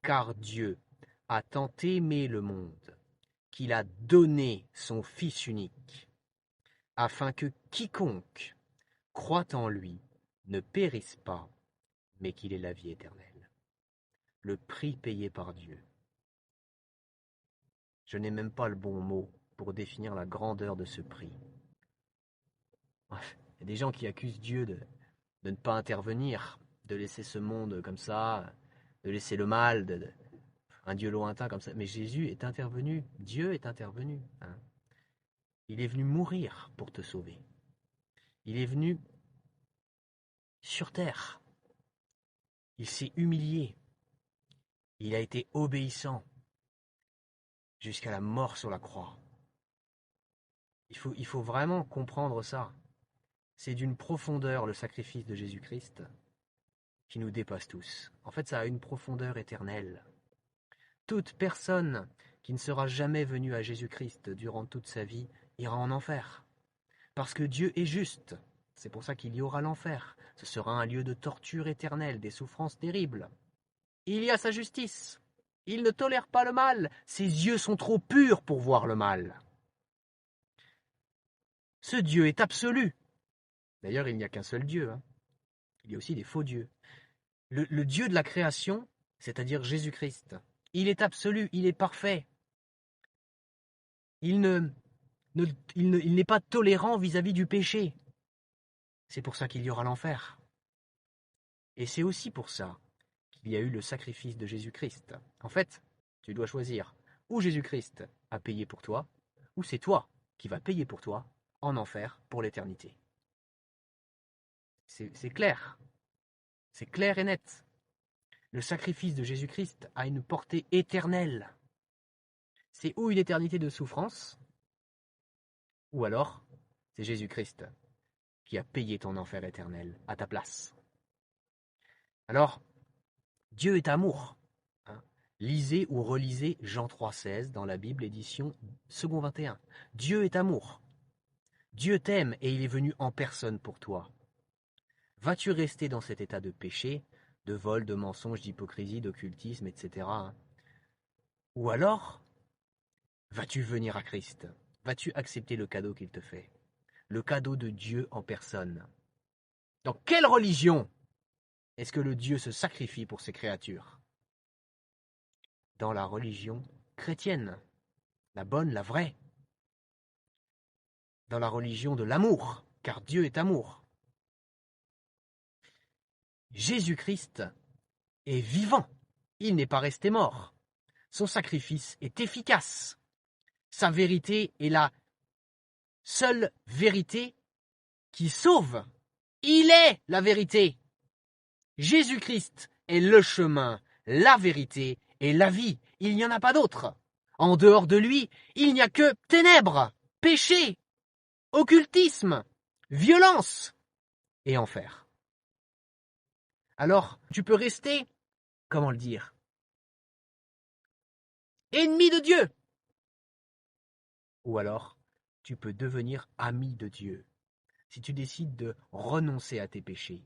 Car Dieu a tant aimé le monde qu'il a donné son Fils unique, afin que quiconque croit en lui ne périsse pas, mais qu'il ait la vie éternelle. Le prix payé par Dieu. Je n'ai même pas le bon mot pour définir la grandeur de ce prix. Il y a des gens qui accusent Dieu de ne pas intervenir, de laisser ce monde comme ça, de laisser le mal, un Dieu lointain comme ça. Mais Jésus est intervenu, Dieu est intervenu. Il est venu mourir pour te sauver. Il est venu sur terre. Il s'est humilié. Il a été obéissant jusqu'à la mort sur la croix. Il faut vraiment comprendre ça. C'est d'une profondeur le sacrifice de Jésus-Christ qui nous dépasse tous. En fait, ça a une profondeur éternelle. Toute personne qui ne sera jamais venue à Jésus-Christ durant toute sa vie ira en enfer. Parce que Dieu est juste. C'est pour ça qu'il y aura l'enfer. Ce sera un lieu de torture éternelle, des souffrances terribles. Il y a sa justice. Il ne tolère pas le mal. Ses yeux sont trop purs pour voir le mal. Ce Dieu est absolu. D'ailleurs, il n'y a qu'un seul Dieu. Il y a aussi des faux dieux. Le Dieu de la création, c'est-à-dire Jésus-Christ, il est absolu, il est parfait. Il n'est pas tolérant vis-à-vis du péché. C'est pour ça qu'il y aura l'enfer. Et c'est aussi pour ça qu'il y a eu le sacrifice de Jésus-Christ. En fait, tu dois choisir ou Jésus-Christ a payé pour toi, ou c'est toi qui vas payer pour toi en enfer pour l'éternité. C'est clair. C'est clair et net. Le sacrifice de Jésus-Christ a une portée éternelle. C'est ou une éternité de souffrance, ou alors c'est Jésus-Christ qui a payé ton enfer éternel à ta place. Alors, Dieu est amour. Lisez ou relisez Jean 3,16 dans la Bible édition second 21. Dieu est amour. Dieu t'aime et il est venu en personne pour toi. Vas-tu rester dans cet état de péché, de vol, de mensonge, d'hypocrisie, d'occultisme, etc. Ou alors, vas-tu venir à Christ? Vas-tu accepter le cadeau qu'il te fait? Le cadeau de Dieu en personne. Dans quelle religion est-ce que le Dieu se sacrifie pour ses créatures? Dans la religion chrétienne, la bonne, la vraie. Dans la religion de l'amour, car Dieu est amour. Jésus-Christ est vivant, il n'est pas resté mort. Son sacrifice est efficace. Sa vérité est la seule vérité qui sauve. Il est la vérité. Jésus-Christ est le chemin, la vérité et la vie. Il n'y en a pas d'autre. En dehors de lui, il n'y a que ténèbres, péché, occultisme, violence et enfer. Alors, tu peux rester, comment le dire, ennemi de Dieu. Ou alors, tu peux devenir ami de Dieu. Si tu décides de renoncer à tes péchés,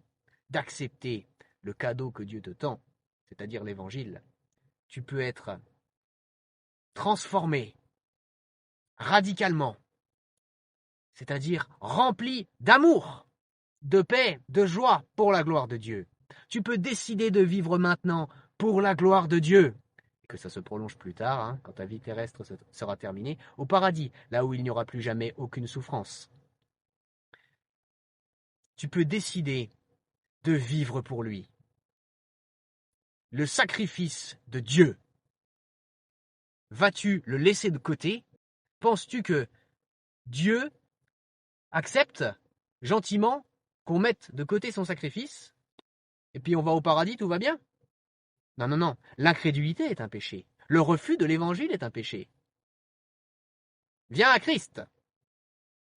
d'accepter le cadeau que Dieu te tend, c'est-à-dire l'évangile, tu peux être transformé radicalement, c'est-à-dire rempli d'amour, de paix, de joie pour la gloire de Dieu. Tu peux décider de vivre maintenant pour la gloire de Dieu, et que ça se prolonge plus tard, quand ta vie terrestre sera terminée, au paradis, là où il n'y aura plus jamais aucune souffrance. Tu peux décider de vivre pour lui. Le sacrifice de Dieu, vas-tu le laisser de côté? Penses-tu que Dieu accepte gentiment qu'on mette de côté son sacrifice et puis on va au paradis, tout va bien? Non, non, non. L'incrédulité est un péché. Le refus de l'évangile est un péché. Viens à Christ.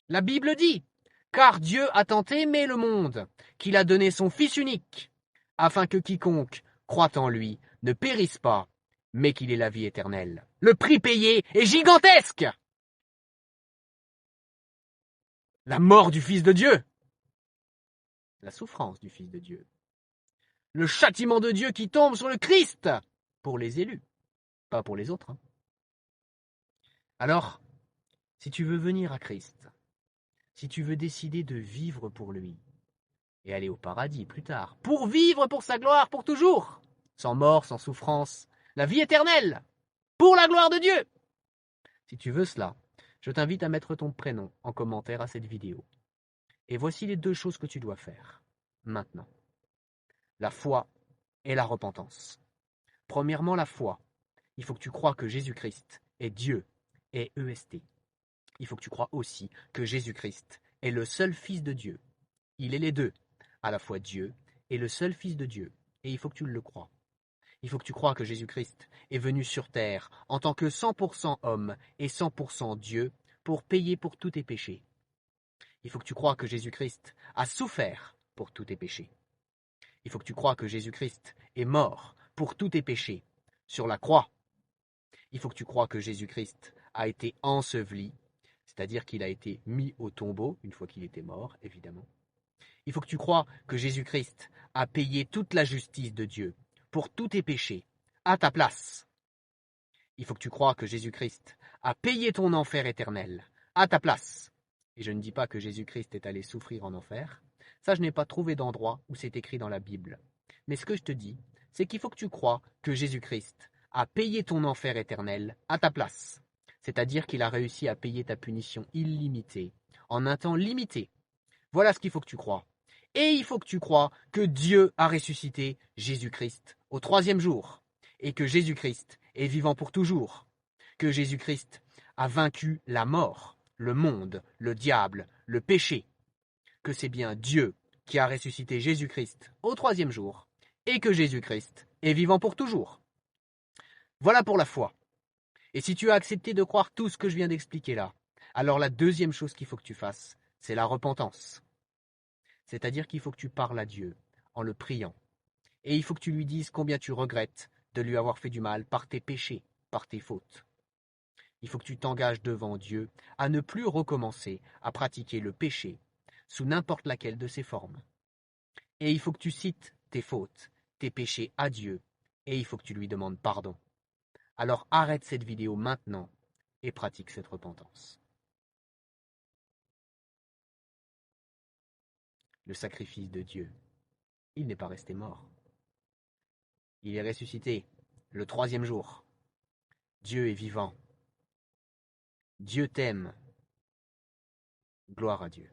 La Bible dit, car Dieu a tant aimé le monde qu'il a donné son Fils unique, afin que quiconque croit en lui ne périsse pas, mais qu'il ait la vie éternelle. Le prix payé est gigantesque. La mort du Fils de Dieu. La souffrance du Fils de Dieu. Le châtiment de Dieu qui tombe sur le Christ. pour les élus, pas pour les autres. Alors, si tu veux venir à Christ, si tu veux décider de vivre pour lui, et aller au paradis plus tard, pour vivre pour sa gloire pour toujours, sans mort, sans souffrance, la vie éternelle, pour la gloire de Dieu. Si tu veux cela, je t'invite à mettre ton prénom en commentaire à cette vidéo. Et voici les 2 choses que tu dois faire, maintenant. La foi et la repentance. Premièrement, la foi. Il faut que tu crois que Jésus-Christ est Dieu et EST. Il faut que tu crois aussi que Jésus-Christ est le seul Fils de Dieu. Il est les deux, à la fois Dieu et le seul Fils de Dieu. Et il faut que tu le crois. Il faut que tu crois que Jésus-Christ est venu sur terre en tant que 100% homme et 100% Dieu pour payer pour tous tes péchés. Il faut que tu crois que Jésus-Christ a souffert pour tous tes péchés. Il faut que tu crois que Jésus-Christ est mort pour tous tes péchés sur la croix. Il faut que tu crois que Jésus-Christ a été enseveli, c'est-à-dire qu'il a été mis au tombeau une fois qu'il était mort, évidemment. Il faut que tu crois que Jésus-Christ a payé toute la justice de Dieu pour tous tes péchés, à ta place. Il faut que tu crois que Jésus-Christ a payé ton enfer éternel, à ta place. Et je ne dis pas que Jésus-Christ est allé souffrir en enfer. Ça, je n'ai pas trouvé d'endroit où c'est écrit dans la Bible. Mais ce que je te dis, c'est qu'il faut que tu crois que Jésus-Christ a payé ton enfer éternel à ta place. C'est-à-dire qu'il a réussi à payer ta punition illimitée, en un temps limité. Voilà ce qu'il faut que tu crois. Et il faut que tu crois que Dieu a ressuscité Jésus-Christ au 3e jour, et que Jésus-Christ est vivant pour toujours, que Jésus-Christ a vaincu la mort, le monde, le diable, le péché, que c'est bien Dieu qui a ressuscité Jésus-Christ au 3e jour, et que Jésus-Christ est vivant pour toujours. Voilà pour la foi. Et si tu as accepté de croire tout ce que je viens d'expliquer là, alors la 2e chose qu'il faut que tu fasses, c'est la repentance. C'est-à-dire qu'il faut que tu parles à Dieu en le priant. Et il faut que tu lui dises combien tu regrettes de lui avoir fait du mal par tes péchés, par tes fautes. Il faut que tu t'engages devant Dieu à ne plus recommencer à pratiquer le péché sous n'importe laquelle de ses formes. Et il faut que tu cites tes fautes, tes péchés à Dieu, et il faut que tu lui demandes pardon. Alors arrête cette vidéo maintenant et pratique cette repentance. Le sacrifice de Dieu, il n'est pas resté mort. Il est ressuscité le 3e jour. Dieu est vivant. Dieu t'aime. Gloire à Dieu.